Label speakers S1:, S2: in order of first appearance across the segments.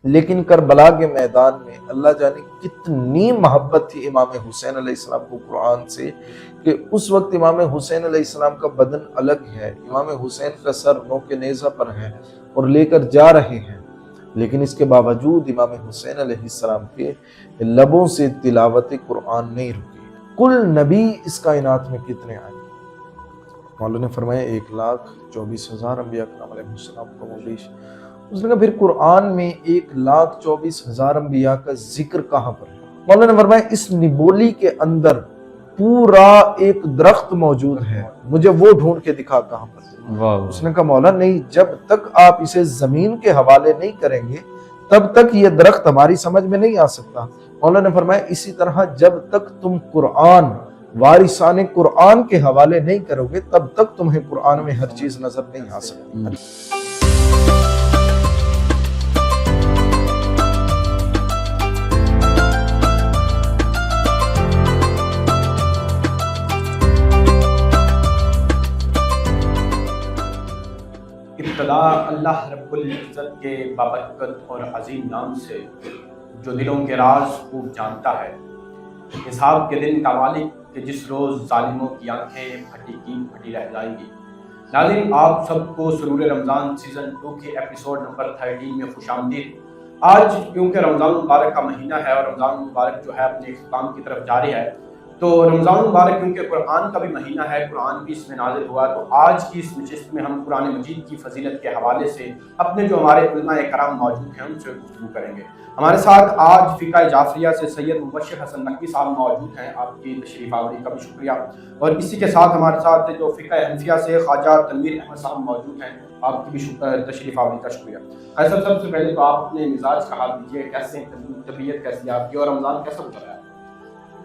S1: لیکن کربلا کے میدان میں اللہ جانے کتنی محبت تھی امام حسین علیہ السلام کو قرآن سے کہ اس وقت امام حسین علیہ السلام کا بدن الگ ہے، امام حسین کا سر نوک نیزہ پر ہے اور لے کر جا رہے ہیں، لیکن اس کے باوجود امام حسین علیہ السلام کے لبوں سے تلاوت قرآن نہیں رکی۔ کل نبی اس کائنات میں کتنے آئے؟ مولانا نے فرمایا 1,24,000 انبیاء کرام علیہ السلام کو مبیش۔ اس نے کہا پھر قرآن میں 1,24,000 انبیاء کا ذکر کہاں پر ہے؟ مولانا نے فرمایا اس نبولی کے اندر پورا ایک درخت موجود ہے، مجھے وہ ڈھونڈ کے دکھا کہاں پر ہے۔ اس نے کہا مولانا نہیں، جب تک آپ اسے زمین کے حوالے نہیں کریں گے تب تک یہ درخت ہماری سمجھ میں نہیں آ سکتا۔ مولانا نے فرمایا اسی طرح جب تک تم قرآن وارثان قرآن کے حوالے نہیں کرو گے تب تک تمہیں قرآن میں ہر چیز نظر نہیں آ سکتی۔
S2: ابتدا اللہ رب العزت کے بابرکت اور عظیم نام سے جو دلوں کے راز خوب جانتا ہے، حساب کے دن کا مالک کہ جس روز ظالموں کی آنکھیں پھٹی کی پھٹی رہ جائیں گی۔ ناظرین، آپ سب کو سرور رمضان سیزن 2 کے ایپیسوڈ نمبر 13 میں خوش آمدید۔ آج کیونکہ رمضان مبارک کا مہینہ ہے اور رمضان مبارک جو ہے اپنے اختتام کی طرف جاری ہے، تو رمضان مبارک کیونکہ قرآن کا بھی مہینہ ہے، قرآن بھی اس میں نازل ہوا، تو آج کی اس نشست میں ہم قرآن مجید کی فضیلت کے حوالے سے اپنے جو ہمارے علماء کرام موجود ہیں ان سے گفتگو کریں گے۔ ہمارے ساتھ آج فقہ جعفریہ سے سید مبشر حسن نقوی صاحب موجود ہیں، آپ کی تشریف آوری کا بھی شکریہ، اور اسی کے ساتھ ہمارے ساتھ جو فقہ حنفیہ سے خواجہ تنویر احمد صاحب موجود ہیں، آپ کی بھی تشریف آوری کا شکریہ۔ سب سے پہلے تو آپ اپنے مزاج کا حال دیجیے، کیسے ہیں، طبیعت کیسی ہے آپ کی، اور رمضان کیسا گزرا ہے؟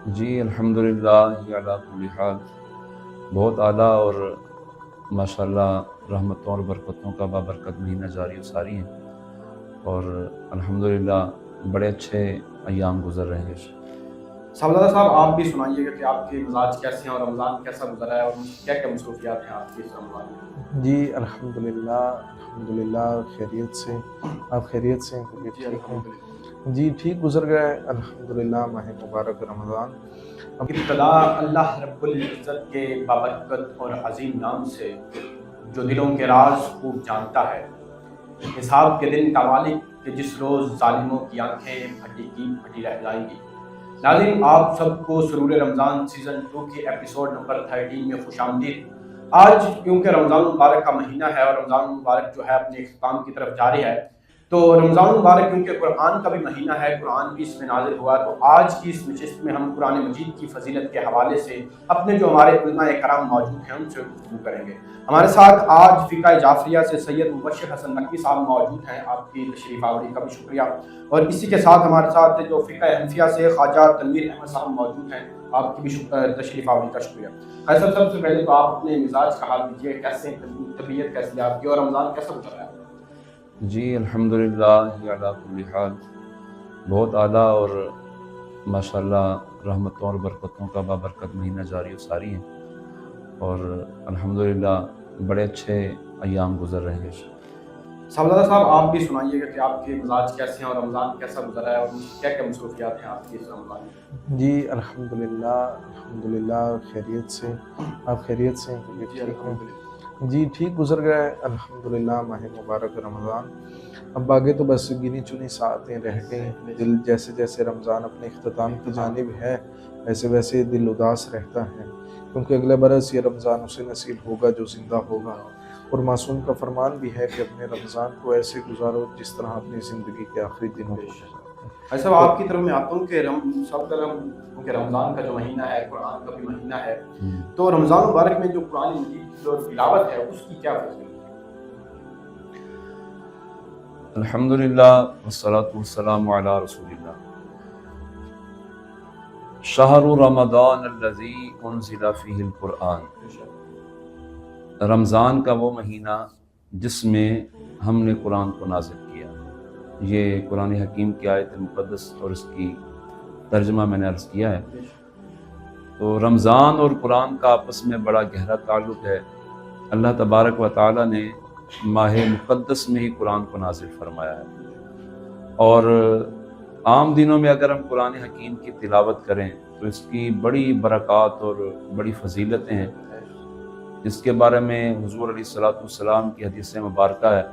S3: جی الحمدللہ علی کل حال، بہت اعلیٰ اور ماشاءاللہ رحمتوں اور برکتوں کا بابرکت مہینہ جاری و ساری ہیں، اور الحمدللہ بڑے اچھے ایام گزر رہے ہیں۔
S2: صاحبزادہ صاحب، آپ بھی سنائیے گا کہ آپ کے مزاج کیسے ہیں اور رمضان کیسا گزرا ہے اور کیا کیا مصروفیات ہیں آپ کی اس رمضان میں؟
S1: جی الحمدللہ خیریت سے، آپ خیریت سے ہیں؟
S2: جی الحمدللہ
S1: جی ٹھیک گزر گئے الحمدللہ ماہ مبارک رمضان۔
S2: ابتدا اللہ رب العزت کے بابرکت اور عظیم نام سے جو دلوں کے راز خوب جانتا ہے، حساب کے دن کا مالک کہ جس روز ظالموں کی آنکھیں پھٹی کی پھٹی رہ جائیں گی۔ ناظرین، آپ سب کو سرور رمضان سیزن 2 کے ایپیسوڈ نمبر 13 میں خوش آمدید۔ آج کیونکہ رمضان مبارک کا مہینہ ہے اور رمضان مبارک جو ہے اپنے اختتام کی طرف جاری ہے، تو رمضان مبارک کیونکہ قرآن کا بھی مہینہ ہے، قرآن بھی اس میں نازل ہوا، تو آج کی اس نشست میں ہم قرآن مجید کی فضیلت کے حوالے سے اپنے جو ہمارے علماء کرام موجود ہیں ان سے گفتگو کریں گے۔ ہمارے ساتھ آج فقہ جعفریہ سے سید مبشر حسن نقوی صاحب موجود ہیں، آپ کی تشریف آوری کا بھی شکریہ، اور اسی کے ساتھ ہمارے ساتھ جو فقہ حنفیہ سے خواجہ تنویر احمد صاحب موجود ہیں، آپ کی بھی تشریف آوری کا شکریہ۔ سب سے پہلے تو آپ اپنے مزاج کا حال دیجیے، کیسے ہیں، طبیعت کیسی ہے آپ کی، اور رمضان کیسا گزرا ہے؟
S3: جی الحمدللہ علی کل حال، بہت اعلیٰ اور ماشاءاللہ رحمتوں اور برکتوں کا بابرکت مہینہ جاری و ساری ہیں، اور الحمدللہ بڑے اچھے ایام گزر رہے ہیں۔
S2: صاحبزادہ صاحب، آپ بھی سنائیے گا کہ آپ کے مزاج کیسے ہیں اور رمضان کیسا گزرا ہے اور کیا کیا مصروفیات ہیں آپ کی اس رمضان میں؟
S1: جی الحمدللہ خیریت سے، آپ خیریت سے ہیں؟
S2: جی الحمدللہ
S1: جی ٹھیک گزر گئے الحمدللہ ماہ مبارک رمضان۔ اب آگے تو بس گنی چنی ساعتیں رہ گئیں، دل جیسے جیسے رمضان اپنے اختتام کی جانب ہے ویسے ویسے دل اداس رہتا ہے، کیونکہ اگلے برس یہ رمضان اسے نصیب ہوگا جو زندہ ہوگا، اور معصوم کا فرمان بھی ہے کہ اپنے رمضان کو ایسے گزارو جس طرح اپنی زندگی کے آخری دنوں کو گزارو۔
S2: ایسا آپ کی طرف میں آتا ہوں کہ کیونکہ رمضان کا جو مہینہ ہے قرآن کا بھی مہینہ ہے، تو رمضان مبارک میں جو قرآن مجید کی جو تلاوت ہے اس کی کیا فضیلت ہے؟
S3: الحمدللہ والصلاة والسلام علی رسول اللہ۔ شہر رمضان الذی انزل فیہ القرآن، رمضان کا وہ مہینہ جس میں ہم نے قرآن کو نازل کیا۔ یہ قرآن حکیم کی آیت مقدس اور اس کی ترجمہ میں نے عرض کیا ہے۔ تو رمضان اور قرآن کا آپس میں بڑا گہرا تعلق ہے۔ اللہ تبارک و تعالی نے ماہ مقدس میں ہی قرآن کو نازل فرمایا ہے، اور عام دنوں میں اگر ہم قرآن حکیم کی تلاوت کریں تو اس کی بڑی برکات اور بڑی فضیلتیں ہیں، جس کے بارے میں حضور علیہ الصلوۃ والسلام کی حدیث مبارکہ ہے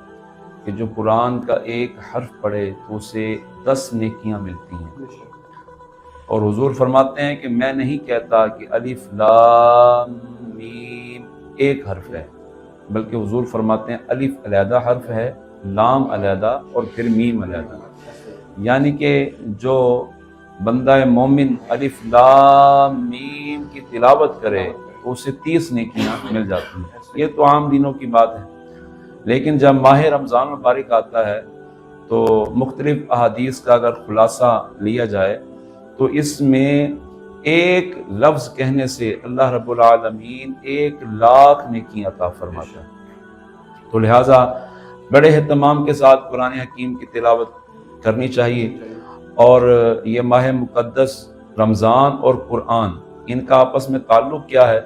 S3: کہ جو قرآن کا ایک حرف پڑھے تو اسے 10 نیکیاں ملتی ہیں۔ اور حضور فرماتے ہیں کہ میں نہیں کہتا کہ الف لام میم ایک حرف ہے، بلکہ حضور فرماتے ہیں الف علیحدہ حرف ہے، لام علیحدہ اور پھر میم علیحدہ، یعنی کہ جو بندہ مومن الف لام میم کی تلاوت کرے تو اسے 30 نیکیاں مل جاتی ہیں۔ یہ تو عام دنوں کی بات ہے، لیکن جب ماہ رمضان مبارک آتا ہے تو مختلف احادیث کا اگر خلاصہ لیا جائے تو اس میں ایک لفظ کہنے سے اللہ رب العالمین 1,00,000 نیکیاں عطا فرماتا ہے۔ تو لہٰذا بڑے اہتمام کے ساتھ قرآن حکیم کی تلاوت کرنی چاہیے، اور یہ ماہ مقدس رمضان اور قرآن، ان کا آپس میں تعلق کیا ہے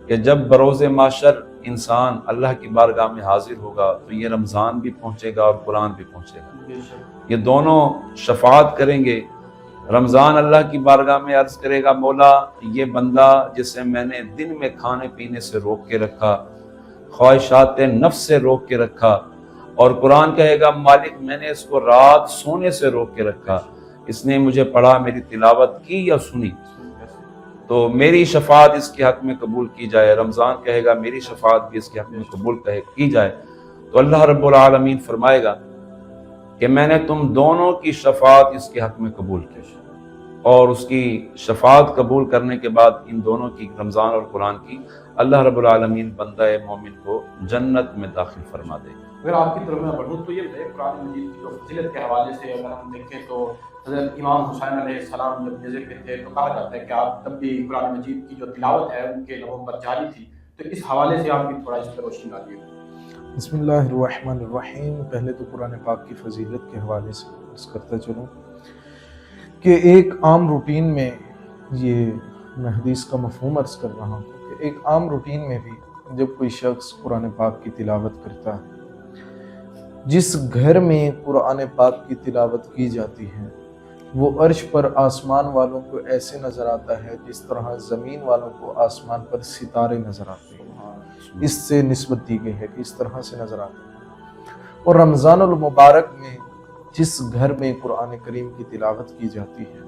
S3: کہ جب بروز محشر انسان اللہ کی بارگاہ میں حاضر ہوگا تو یہ رمضان بھی پہنچے گا اور قرآن بھی پہنچے گا، یہ دونوں شفاعت کریں گے۔ رمضان اللہ کی بارگاہ میں عرض کرے گا مولا یہ بندہ جسے میں نے دن میں کھانے پینے سے روک کے رکھا، خواہشات نفس سے روک کے رکھا، اور قرآن کہے گا مالک میں نے اس کو رات سونے سے روک کے رکھا، اس نے مجھے پڑھا، میری تلاوت کی یا سنی، تو میری شفاعت اس کے حق میں قبول کی جائے۔ رمضان کہے گا میری شفاعت بھی اس کے حق میں قبول کی جائے، تو اللہ رب العالمین فرمائے گا کہ میں نے تم دونوں کی شفاعت اس کے حق میں قبول کی، اور اس کی شفاعت قبول کرنے کے بعد ان دونوں کی، رمضان اور قرآن کی، اللہ رب العالمین بندہ مومن کو جنت میں داخل فرما دے گا۔
S2: اگر آپ کی طرف میں بڑھوں تو یہ قرآن مجید کی جو فضیلت کے حوالے سے اگر ہم دیکھیں تو حضرت امام حسین علیہ السلام جب جزے پہ تھے تو کہا جاتا ہے کہ آپ تب بھی قرآن مجید کی جو تلاوت ہے ان کے لبوں پر جاری تھی، تو اس حوالے سے آپ کی تھوڑا اس پر روشنی ڈالیے۔
S1: بسم اللہ الرحمن الرحیم۔ پہلے تو قرآن پاک کی فضیلت کے حوالے سے عرض کرتا چلوں کہ ایک عام روٹین میں، یہ میں حدیث کا مفہوم عرض کر رہا ہوں کہ ایک عام روٹین میں بھی جب کوئی شخص قرآن پاک کی تلاوت کرتا ہے، جس گھر میں قرآن پاک کی تلاوت کی جاتی ہے وہ عرش پر آسمان والوں کو ایسے نظر آتا ہے جس طرح زمین والوں کو آسمان پر ستارے نظر آتے ہیں، اس سے نسبت دی گئی ہے کہ اس طرح سے نظر آتے ہیں۔ اور رمضان المبارک میں جس گھر میں قرآن کریم کی تلاوت کی جاتی ہے،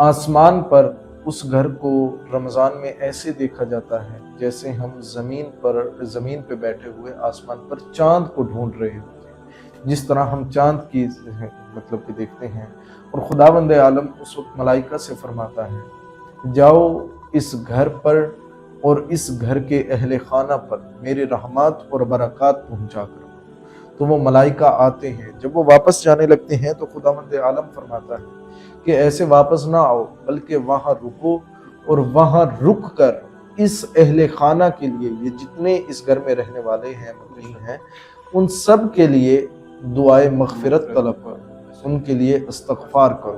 S1: آسمان پر اس گھر کو رمضان میں ایسے دیکھا جاتا ہے جیسے ہم زمین پہ بیٹھے ہوئے آسمان پر چاند کو ڈھونڈ رہے ہوتے ہیں، جس طرح ہم چاند کی مطلب کہ دیکھتے ہیں۔ اور خداوند عالم اس وقت ملائکہ سے فرماتا ہے جاؤ اس گھر پر اور اس گھر کے اہل خانہ پر میرے رحمات اور برکات پہنچا کر، تو وہ ملائکہ آتے ہیں۔ جب وہ واپس جانے لگتے ہیں تو خداوند عالم فرماتا ہے کہ ایسے واپس نہ آؤ، بلکہ وہاں رکو، اور وہاں رک کر اس اہل خانہ کے لیے، یہ جتنے اس گھر میں رہنے والے ہیں مقیم ہیں، ان سب کے لیے دعائے مغفرت طلب کرو، ان کے لیے استغفار کرو۔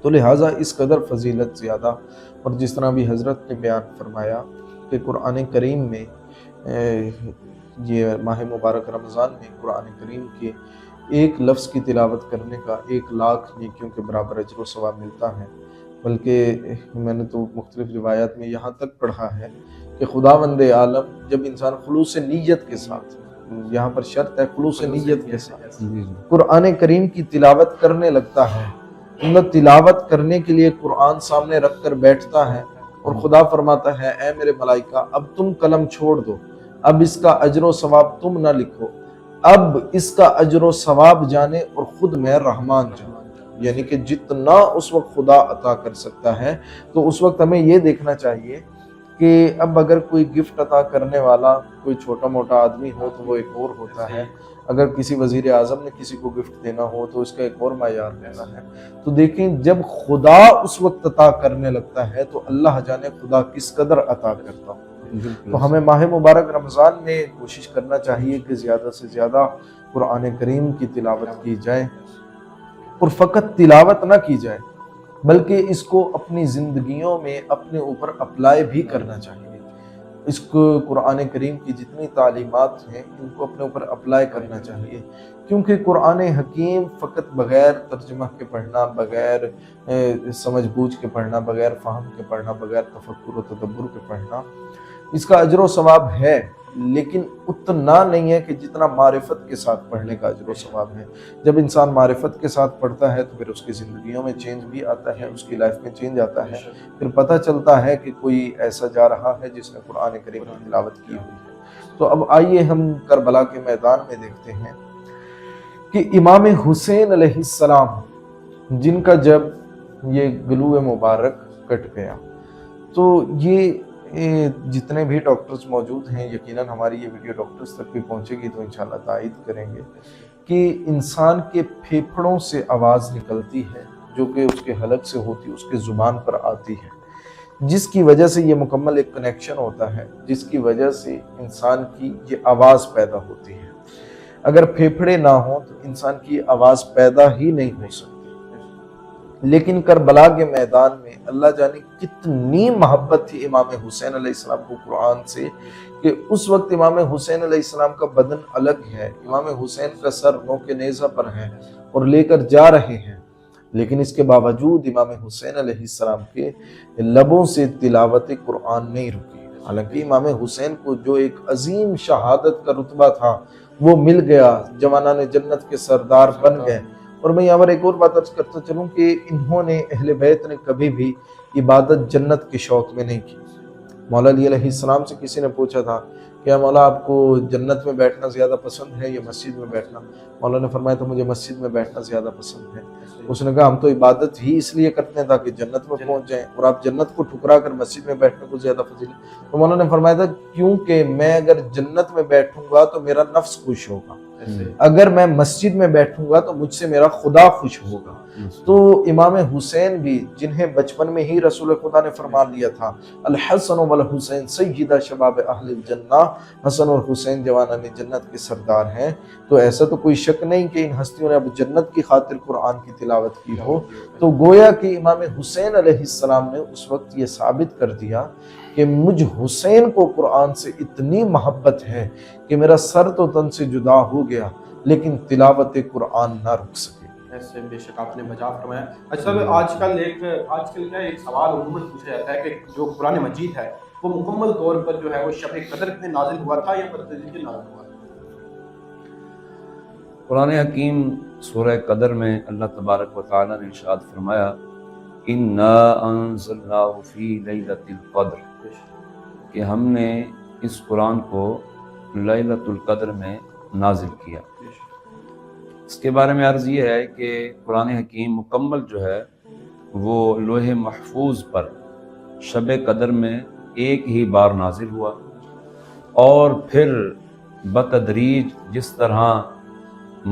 S1: تو لہٰذا اس قدر فضیلت زیادہ، اور جس طرح بھی حضرت نے بیان فرمایا کہ قرآن کریم میں یہ ماہ مبارک رمضان میں قرآن کریم کے ایک لفظ کی تلاوت کرنے کا 1,00,000 نیکیوں کے برابر اجر و ثواب ملتا ہے۔ بلکہ میں نے تو مختلف روایات میں یہاں تک پڑھا ہے کہ خداوند عالم جب انسان خلوص نیت کے ساتھ، یہاں پر شرط ہے خلوص نیت کے ساتھ، قرآن کریم کی تلاوت کرنے لگتا ہے، تلاوت کرنے کے لیے قرآن سامنے رکھ کر بیٹھتا ہے، اور خدا فرماتا ہے اے میرے ملائکہ اب تم قلم چھوڑ دو، اب اس کا اجر و ثواب تم نہ لکھو، اب اس کا اجر و ثواب جانے اور خود میں رحمان جانے۔ یعنی کہ جتنا اس وقت خدا عطا کر سکتا ہے، تو اس وقت ہمیں یہ دیکھنا چاہیے کہ اب اگر کوئی گفٹ عطا کرنے والا کوئی چھوٹا موٹا آدمی ہو تو وہ ایک اور ہوتا ہے، اگر کسی وزیر اعظم نے کسی کو گفٹ دینا ہو تو اس کا ایک اور معیار ہوتا ہے۔ تو دیکھیں جب خدا اس وقت عطا کرنے لگتا ہے تو اللہ جانے خدا کس قدر عطا کرتا ہو۔ تو ہمیں ماہ مبارک رمضان میں کوشش کرنا چاہیے کہ زیادہ سے زیادہ قرآن کریم کی تلاوت کی جائے، اور فقط تلاوت نہ کی جائے بلکہ اس کو اپنی زندگیوں میں اپنے اوپر اپلائی بھی کرنا چاہیے۔ اس کو قرآن کریم کی جتنی تعلیمات ہیں ان کو اپنے اوپر اپلائی کرنا چاہیے، کیونکہ قرآن حکیم فقط بغیر ترجمہ کے پڑھنا، بغیر سمجھ بوجھ کے پڑھنا، بغیر فہم کے پڑھنا، بغیر تفکر و تدبر کے پڑھنا، اس کا اجر و ثواب ہے، لیکن اتنا نہیں ہے کہ جتنا معرفت کے ساتھ پڑھنے کا اجر و ثواب ہے۔ جب انسان معرفت کے ساتھ پڑھتا ہے تو پھر اس کی زندگیوں میں چینج بھی آتا ہے، اس کی لائف میں چینج آتا ہے، پھر پتہ چلتا ہے کہ کوئی ایسا جا رہا ہے جس نے قرآن کریم کی تلاوت کی ہوئی ہے۔ تو اب آئیے ہم کربلا کے میدان میں دیکھتے ہیں کہ امام حسین علیہ السلام جن کا جب یہ گلو مبارک کٹ گیا تو یہ جتنے بھی ڈاکٹرز موجود ہیں، یقیناً ہماری یہ ویڈیو ڈاکٹرز تک بھی پہنچے گی تو انشاءاللہ تائید کریں گے کہ انسان کے پھیپھڑوں سے آواز نکلتی ہے جو کہ اس کے حلق سے ہوتی، اس کے زبان پر آتی ہے، جس کی وجہ سے یہ مکمل ایک کنیکشن ہوتا ہے، جس کی وجہ سے انسان کی یہ آواز پیدا ہوتی ہے۔ اگر پھیپھڑے نہ ہوں تو انسان کی آواز پیدا ہی نہیں ہو سکتی۔ لیکن کربلا کے میدان میں اللہ جانے کتنی محبت تھی امام حسین علیہ السلام کو قرآن سے کہ اس وقت امام حسین علیہ السلام کا بدن الگ ہے، امام حسین کا سر نوک نیزہ پر ہے اور لے کر جا رہے ہیں، لیکن اس کے باوجود امام حسین علیہ السلام کے لبوں سے تلاوت قرآن نہیں رکی۔ حالانکہ امام حسین کو جو ایک عظیم شہادت کا رتبہ تھا وہ مل گیا، جوانان جنت کے سردار بن گئے۔ اور میں یہاں پر ایک اور بات عرض کرتا چلوں کہ انہوں نے، اہل بیت نے، کبھی بھی عبادت جنت کے شوق میں نہیں کی۔ مولا علی علیہ السلام سے کسی نے پوچھا تھا کہ مولا آپ کو جنت میں بیٹھنا زیادہ پسند ہے یا مسجد میں بیٹھنا؟ مولا نے فرمایا تو مجھے مسجد میں بیٹھنا زیادہ پسند ہے۔ اس نے کہا ہم تو عبادت ہی اس لیے کرتے ہیں تاکہ جنت میں پہنچ جائیں، اور آپ جنت کو ٹھکرا کر مسجد میں بیٹھنے کو زیادہ فضیل ہے۔ تو مولا نے فرمایا تھا کیونکہ میں اگر جنت میں بیٹھوں گا تو میرا نفس خوش ہوگا، اگر میں مسجد میں بیٹھوں گا تو مجھ سے میرا خدا خوش ہوگا۔ تو امام حسین بھی، جنہیں بچپن میں ہی رسول خدا نے فرمان دیا تھا الحسن والحسین سیدہ شباب اہل الجنہ، حسن اور حسین جوانان جنت کے سردار ہیں، تو ایسا تو کوئی شک نہیں کہ ان ہستیوں نے اب جنت کی خاطر قرآن کی تلاوت کی ہو۔ تو گویا کہ امام حسین علیہ السلام نے اس وقت یہ ثابت کر دیا کہ مجھ حسین کو قرآن سے اتنی محبت ہے کہ میرا سر تو تن سے جدا ہو گیا لیکن تلاوت قرآن نہ رک سکے۔
S2: ایسے بے شک آپ نے بجا فرمایا۔ اچھا آج کل کیا ایک سوال عموماً پوچھا جاتا ہے کہ جو قرآن مجید ہے وہ مکمل طور پر جو ہے وہ شب قدر میں نازل ہوا تھا یا بتدریج نازل ہوا تھا؟
S3: قرآن حکیم سورہ قدر میں اللہ تبارک و تعالیٰ نے ارشاد فرمایا اِنَّا أَنزَلْنَاهُ فِي لَيْلَةِ الْقَدْرِ، کہ ہم نے اس قرآن کو لیلۃ القدر میں نازل کیا۔ اس کے بارے میں عرض یہ ہے کہ قرآن حکیم مکمل جو ہے وہ لوح محفوظ پر شب قدر میں ایک ہی بار نازل ہوا، اور پھر بتدریج جس طرح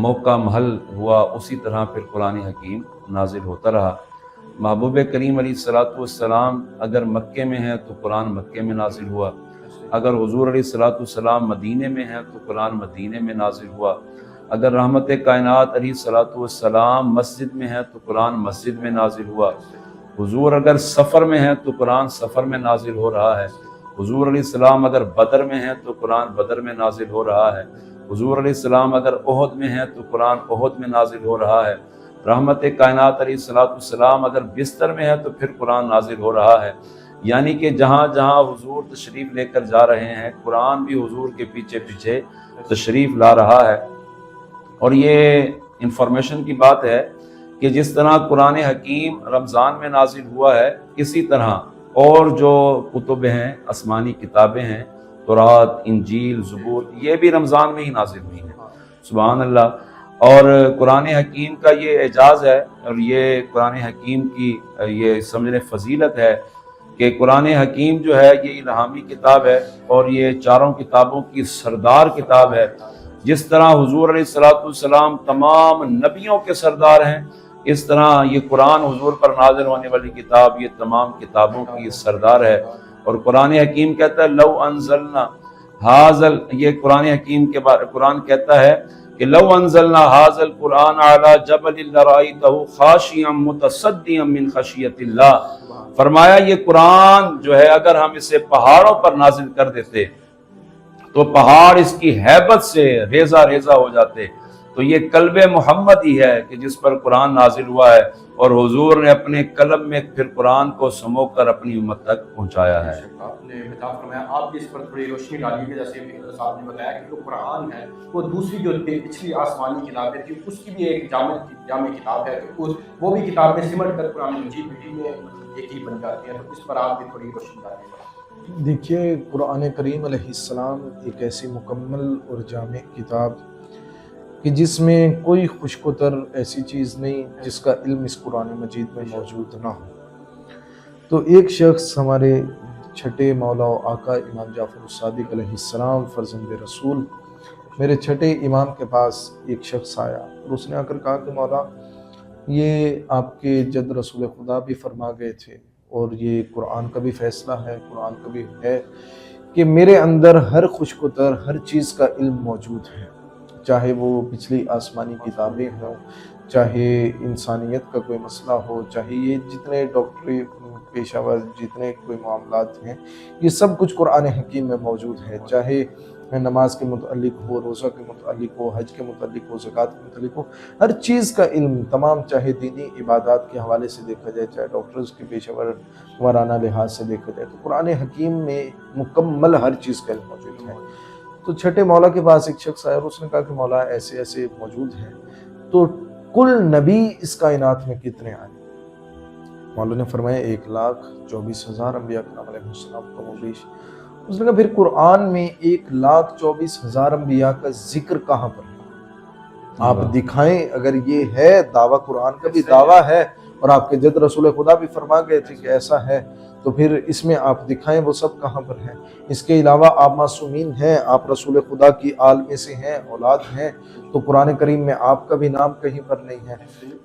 S3: موقع محل ہوا اسی طرح پھر قرآن حکیم نازل ہوتا رہا۔ محبوب کریم علیہ الصلوۃ والسلام اگر مکے میں ہیں تو قرآن مکے میں نازل ہوا، اگر حضور علیہ الصلوۃ والسلام مدینے میں ہیں تو قرآن مدینے میں نازل ہوا، اگر رحمت کائنات علیہ الصلوۃ والسلام مسجد میں ہیں تو قرآن مسجد میں نازل ہوا، حضور اگر سفر میں ہیں تو قرآن سفر میں نازل ہو رہا ہے، حضور علیہ السلام اگر بدر میں ہیں تو قرآن بدر میں نازل ہو رہا ہے، حضور علیہ السلام اگر احد میں ہیں تو قرآن احد میں نازل ہو رہا ہے، رحمت کائنات علیہ الصلوۃ والسلام اگر بستر میں ہے تو پھر قرآن نازل ہو رہا ہے۔ یعنی کہ جہاں جہاں حضور تشریف لے کر جا رہے ہیں قرآن بھی حضور کے پیچھے پیچھے تشریف لا رہا ہے۔ اور یہ انفارمیشن کی بات ہے کہ جس طرح قرآن حکیم رمضان میں نازل ہوا ہے، اسی طرح اور جو کتب ہیں، آسمانی کتابیں ہیں، تورات، انجیل، زبور، یہ بھی رمضان میں ہی نازل ہوئی ہیں۔ سبحان اللہ۔ اور قرآن حکیم کا یہ اعجاز ہے اور یہ قرآن حکیم کی یہ سمجھنے فضیلت ہے کہ قرآن حکیم جو ہے یہ الہامی کتاب ہے اور یہ چاروں کتابوں کی سردار کتاب ہے۔ جس طرح حضور علیہ الصلوۃ والسلام تمام نبیوں کے سردار ہیں، اس طرح یہ قرآن حضور پر نازل ہونے والی کتاب یہ تمام کتابوں کی سردار ہے۔ اور قرآن حکیم کہتا ہے لو انزلنا حاضل، یہ قرآن حکیم کے بارے قرآن کہتا ہے کہ لو انزلنا ھذا القرآن علی جبل لرأیتہ خاشعا متصدعا من خشیۃ اللہ، فرمایا یہ قرآن جو ہے اگر ہم اسے پہاڑوں پر نازل کر دیتے تو پہاڑ اس کی ہیبت سے ریزہ ریزہ ہو جاتے۔ تو یہ قلب محمد ہی ہے کہ جس پر قرآن نازل ہوا ہے، اور حضور نے اپنے قلب میں پھر قرآن کو سمو کر اپنی امت تک پہنچایا ہے۔
S2: آپ نے بتا فرمایا، آپ بھی اس پر تھوڑی روشنی ڈالیے کہ جیسے صاحب نے بتایا کہ جو قرآن ہے وہ دوسری جو پچھلی آسمانی کتابیں تھی اس کی بھی ایک جامع کتاب ہے، کہ وہ بھی کتابیں سمٹ کر قرآن مجید میں ایک ہی بن جاتی ہیں۔ تو اس پر آپ بھی تھوڑی روشنی ڈالیے۔
S1: دیکھیے، قرآن کریم علیہ السلام ایک ایسی مکمل اور جامع کتاب کہ جس میں کوئی خشک و تر ایسی چیز نہیں جس کا علم اس قرآن مجید میں موجود نہ ہو۔ تو ایک شخص، ہمارے چھٹے مولا و آقا امام جعفر الصادق علیہ السلام فرزند رسول، میرے چھٹے امام کے پاس ایک شخص آیا اور اس نے آ کر کہا کہ مولا، یہ آپ کے جد رسول خدا بھی فرما گئے تھے اور یہ قرآن کا بھی فیصلہ ہے، قرآن کا بھی ہے کہ میرے اندر ہر خشک و تر ہر چیز کا علم موجود ہے، چاہے وہ پچھلی آسمانی کتابیں ہوں، چاہے انسانیت کا کوئی مسئلہ ہو، چاہے یہ جتنے ڈاکٹری پیشہ ور جتنے کوئی معاملات ہیں، یہ سب کچھ قرآن حکیم میں موجود ہے، چاہے نماز کے متعلق ہو، روزہ کے متعلق ہو، حج کے متعلق ہو، زکوٰۃ کے متعلق ہو، ہر چیز کا علم تمام، چاہے دینی عبادات کے حوالے سے دیکھا جائے، چاہے ڈاکٹرز کے پیشہ ورانہ لحاظ سے دیکھا جائے، تو قرآن حکیم میں مکمل ہر چیز کا علم موجود ہے۔ تو چھٹے مولا کے پاس ایک شخص آیا اور اس نے کہا کہ مولا ایسے ایسے موجود ہیں، تو کل نبی اس کائنات میں کتنے آئے؟ مولا نے فرمایا 1,24,000 انبیاء کرام علیہ السلام کا بیش۔ اس نے کہا پھر قرآن میں 1,24,000 انبیاء کا ذکر کہاں پر ہے؟ آپ دکھائیں، اگر یہ ہے دعویٰ، قرآن کا بھی دعویٰ ہے اور آپ کے جد رسول خدا بھی فرما گئے تھے کہ ایسا ہے، تو پھر اس میں آپ دکھائیں وہ سب کہاں پر ہیں؟ اس کے علاوہ آپ معصومین ہیں، آپ رسول خدا کی آل میں سے ہیں، اولاد ہیں، تو قرآن کریم میں آپ کا بھی نام کہیں پر نہیں ہے۔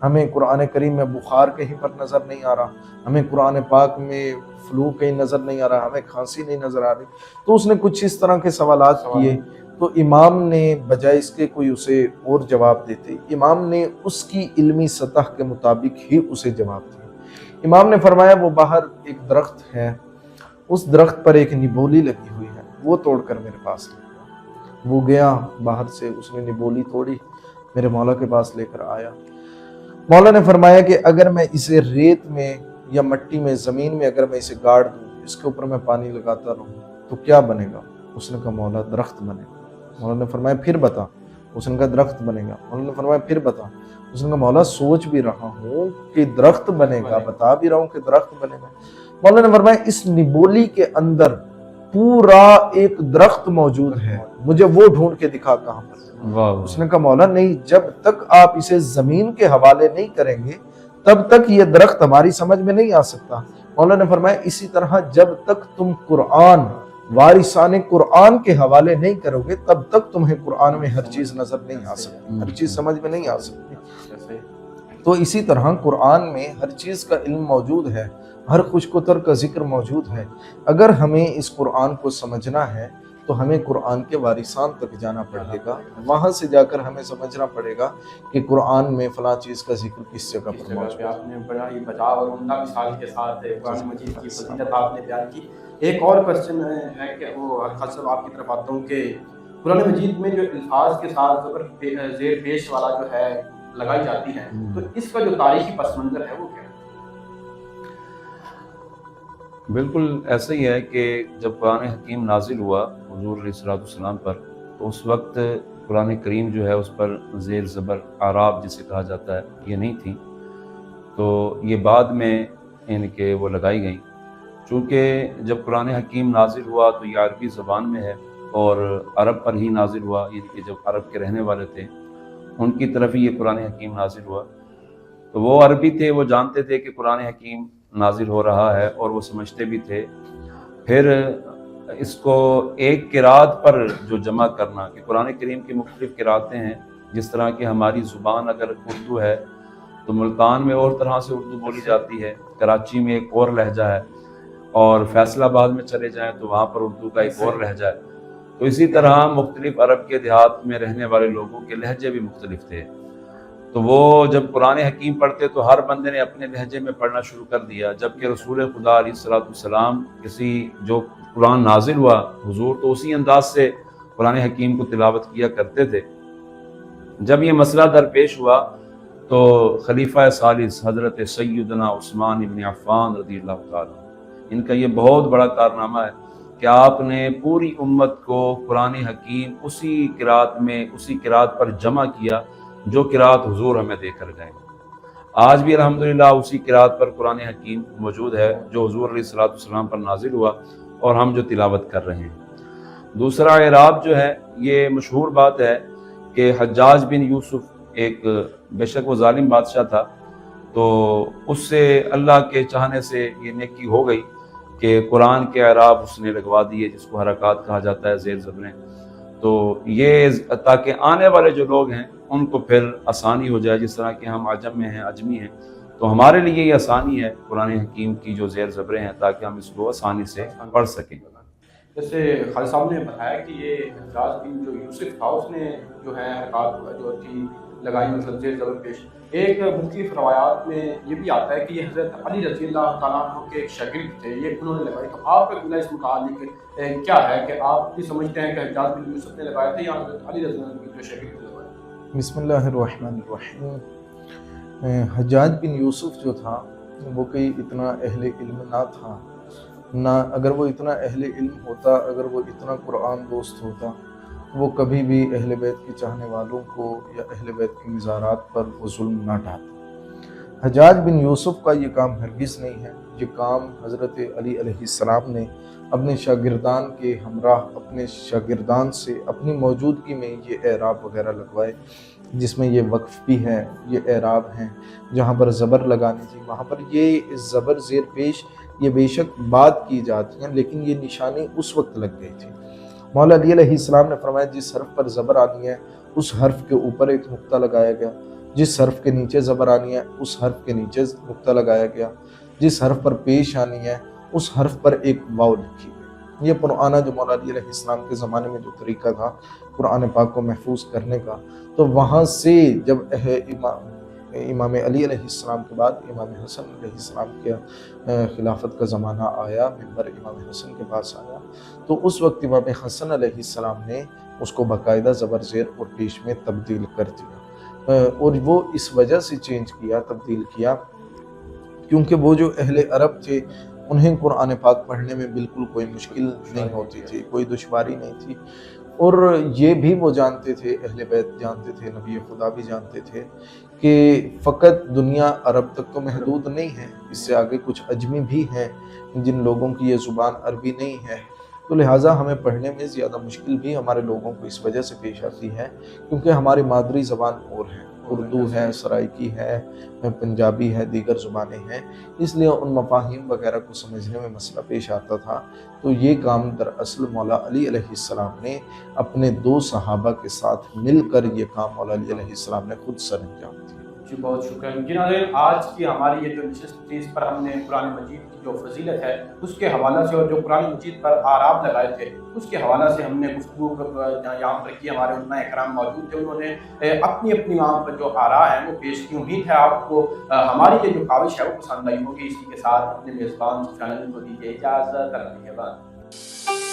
S1: ہمیں قرآن کریم میں بخار کہیں پر نظر نہیں آ رہا، ہمیں قرآن پاک میں فلو کہیں نظر نہیں آ رہا، ہمیں کھانسی نہیں نظر آ رہی۔ تو اس نے کچھ اس طرح کے سوالات کیے، تو امام نے بجائے اس کے کوئی اسے اور جواب دیتے، امام نے اس کی علمی سطح کے مطابق ہی اسے جواب دیا۔ امام نے فرمایا وہ باہر ایک درخت ہے، اس درخت پر ایک نبولی لگی ہوئی ہے، وہ توڑ کر میرے پاس لے گیا۔ وہ گیا باہر سے، اس نے نبولی توڑی، میرے مولا کے پاس لے کر آیا۔ مولا نے فرمایا کہ اگر میں اسے ریت میں یا مٹی میں، زمین میں اگر میں اسے گاڑ دوں، اس کے اوپر میں پانی لگاتا رہوں تو کیا بنے گا؟ اس نے کہا مولا درخت بنے گا۔ مولا نے فرمایا پھر بتا۔ اس نے کہا درخت بنے گا۔ مولا نے فرمایا پھر بتا۔ اس نے کہا مولا سوچ بھی رہا ہوں کہ درخت بنے گا، بتا بھی رہا ہوں کہ درخت بنے گا۔ مولا نے فرمایا اس نبولی کے اندر پورا ایک درخت موجود ہے، مجھے وہ ڈھونڈ کے دکھا کہاں پر۔ اس نے کہا مولا نہیں، جب تک آپ اسے زمین کے حوالے نہیں کریں گے تب تک یہ درخت ہماری سمجھ میں نہیں آ سکتا۔ مولا نے فرمایا اسی طرح جب تک تم قرآن، وارثان قرآن کے حوالے نہیں کرو گے تب تک تمہیں قرآن میں ہر چیز نظر نہیں آ سکتی، ہر چیز سمجھ میں نہیں آ سکتی۔ تو اسی طرح قرآن میں ہر چیز کا علم موجود ہے، ہر خشک و تر کا ذکر موجود ہے۔ اگر ہمیں اس قرآن کو سمجھنا ہے تو ہمیں قرآن کے وارثان تک جانا پڑے گا، وہاں سے جا کر ہمیں سمجھنا پڑے گا کہ قرآن میں فلاں چیز کا ذکر کس جگہ پر موجود ہے۔
S2: آپ نے بڑا ہی بجاؤ اور عمدہ مثال کے ساتھ قرآن مجید کی فضیلت آپ نے بیان کی۔ ایک اور کوشچن ہے کہ وہ خاص طور آپ کی طرف آتا ہوں کہ قرآن مجید میں جو الفاظ کے ساتھ زیر پیش والا جو ہے لگائی جاتی ہے، تو اس کا جو تاریخی پس منظر ہے وہ کیا ہے؟
S3: بالکل ایسا ہی ہے کہ جب قرآن حکیم نازل ہوا حضور علیہ الصلوۃ والسلام پر، تو اس وقت قرآن کریم جو ہے اس پر زیر زبر اعراب جسے کہا جاتا ہے یہ نہیں تھی، تو یہ بعد میں ان کے وہ لگائی گئیں۔ چونکہ جب قرآن حکیم نازل ہوا تو یہ عربی زبان میں ہے اور عرب پر ہی نازل ہوا، یعنی کہ جب عرب کے رہنے والے تھے ان کی طرف ہی یہ قرآن حکیم نازل ہوا، تو وہ عربی تھے، وہ جانتے تھے کہ قرآن حکیم نازل ہو رہا ہے اور وہ سمجھتے بھی تھے۔ پھر اس کو ایک قرات پر جو جمع کرنا کہ قرآن کریم کی مختلف قراتیں ہیں، جس طرح کہ ہماری زبان اگر اردو ہے تو ملتان میں اور طرح سے اردو بولی جاتی ہے، کراچی میں ایک اور لہجہ ہے، اور فیصل آباد میں چلے جائیں تو وہاں پر اردو کا ایک اور لہجہ ہے۔ تو اسی طرح مختلف عرب کے دیہات میں رہنے والے لوگوں کے لہجے بھی مختلف تھے، تو وہ جب قرآن حکیم پڑھتے تو ہر بندے نے اپنے لہجے میں پڑھنا شروع کر دیا، جبکہ رسول خدا علیہ الصلوۃ والسلام جو قرآن نازل ہوا حضور تو اسی انداز سے قرآن حکیم کو تلاوت کیا کرتے تھے۔ جب یہ مسئلہ درپیش ہوا تو خلیفہ ثالث حضرت سیدنا عثمان بن عفان رضی اللہ تعالیٰ، ان کا یہ بہت بڑا کارنامہ ہے کہ آپ نے پوری امت کو قرآن حکیم اسی قرات پر جمع کیا جو قرات حضور ہمیں دے کر گئے۔ آج بھی الحمدللہ اسی قرات پر قرآن حکیم موجود ہے جو حضور علیہ الصلوۃ والسلام پر نازل ہوا اور ہم جو تلاوت کر رہے ہیں۔ دوسرا اعراب جو ہے، یہ مشہور بات ہے کہ حجاج بن یوسف ایک بے شک وہ ظالم بادشاہ تھا، تو اس سے اللہ کے چاہنے سے یہ نیکی ہو گئی کہ قرآن کے اعراب اس نے لگوا دیے، جس کو حرکات کہا جاتا ہے، زیر زبریں، تو یہ تاکہ آنے والے جو لوگ ہیں ان کو پھر آسانی ہو جائے، جس طرح کہ ہم عجم میں ہیں، عجمی ہیں، تو ہمارے لیے یہ آسانی ہے قرآن حکیم کی جو زیر زبریں ہیں، تاکہ ہم اس کو آسانی سے پڑھ سکیں۔
S2: جیسے خالد صاحب نے بتایا کہ یہ حجاج بن جو یوسف تھا، اس نے جو ہے حرکات جو تھی لگائی، مطلب زیر زبر پیش۔ ایک مختلف روایات میں یہ بھی آتا ہے کہ یہ حضرت علی رضی اللہ تعالیٰ عنہ کے ایک شاگرد تھے، یہ انہوں نے لگائی۔ تو آپ کا قلعہ اس متعلق کیا ہے کہ آپ بھی سمجھتے ہیں کہ حجاج بن یوسف نے لگائے تھے یا حضرت علی رضی اللہ عنہ کے جو شاگرد تھے لگائے؟
S1: بسم اللہ الرحمن الرحیم۔ حجاج بن یوسف جو تھا وہ کوئی اتنا اہل علم نہ تھا، نہ اگر وہ اتنا اہل علم ہوتا، اگر وہ اتنا قرآن دوست ہوتا، وہ کبھی بھی اہل بیت کے چاہنے والوں کو یا اہل بیت کی مزارات پر وہ ظلم نہ ڈھاتا۔ حجاج بن یوسف کا یہ کام ہرگز نہیں ہے، یہ کام حضرت علی علیہ السلام نے اپنے شاگردان کے ہمراہ، اپنے شاگردان سے اپنی موجودگی میں یہ اعراب وغیرہ لگوائے، جس میں یہ وقف بھی ہے، یہ اعراب ہیں، جہاں پر زبر لگانی تھی وہاں پر یہ زبر زیر پیش یہ بے شک بات کی جاتی ہیں، لیکن یہ نشانی اس وقت لگ گئی تھی۔ مولا علی علیہ السلام نے فرمایا جس حرف پر زبر آنی ہے اس حرف کے اوپر ایک نقطہ لگایا گیا، جس حرف کے نیچے زبر آنی ہے اس حرف کے نیچے نقطہ لگایا گیا، جس حرف پر پیش آنی ہے اس حرف پر ایک واو لکھی گئی۔ یہ پرانا جو مولا علی علیہ السلام کے زمانے میں جو طریقہ تھا قرآن پاک کو محفوظ کرنے کا، تو وہاں سے جب امام علی علیہ السلام کے بعد امام حسن علیہ السلام کے خلافت کا زمانہ آیا، منبر امام حسن کے پاس آیا، تو اس وقت امام حسن علیہ السلام نے اس کو باقاعدہ زبر زیر اور پیش میں تبدیل کر دیا، اور وہ اس وجہ سے چینج کیا، تبدیل کیا، کیونکہ وہ جو اہل عرب تھے انہیں قرآن پاک پڑھنے میں بالکل کوئی مشکل نہیں ہوتی تھی، کوئی دشواری نہیں تھی، اور یہ بھی وہ جانتے تھے، اہل بیت جانتے تھے، نبی خدا بھی جانتے تھے کہ فقط دنیا عرب تک تو محدود نہیں ہے، اس سے آگے کچھ عجمی بھی ہیں جن لوگوں کی یہ زبان عربی نہیں ہے، تو لہٰذا ہمیں پڑھنے میں زیادہ مشکل بھی ہمارے لوگوں کو اس وجہ سے پیش آتی ہے کیونکہ ہماری مادری زبان اور ہے، اردو ہے، سرائکی ہے، پنجابی ہے، دیگر زبانیں ہیں، اس لیے ان مفاہیم وغیرہ کو سمجھنے میں مسئلہ پیش آتا تھا۔ تو یہ کام دراصل مولا علی علیہ السلام نے اپنے 2 صحابہ کے ساتھ مل کر یہ کام مولا علی علیہ السلام نے خود سر انجام دیا۔
S2: جی بہت شکریہ۔ جی ناظرین، آج کی ہماری یہ جو نشست تھی اس پر ہم نے قرآن مجید کی جو فضیلت ہے اس کے حوالہ سے اور جو قرآن مجید پر اعراب لگائے تھے اس کے حوالہ سے ہم نے گفتگو یہاں پر کی۔ ہمارے علماء اکرام موجود تھے، انہوں نے اپنی اپنی وہاں پر جو آراء ہیں وہ پیش کی۔ امید ہے آپ کو ہماری یہ جو کاوش ہے وہ پسند آئی ہوگی۔ اسی کے ساتھ اپنے میزبان چینل کو دیجیے اجازت، اللہ کے بعد۔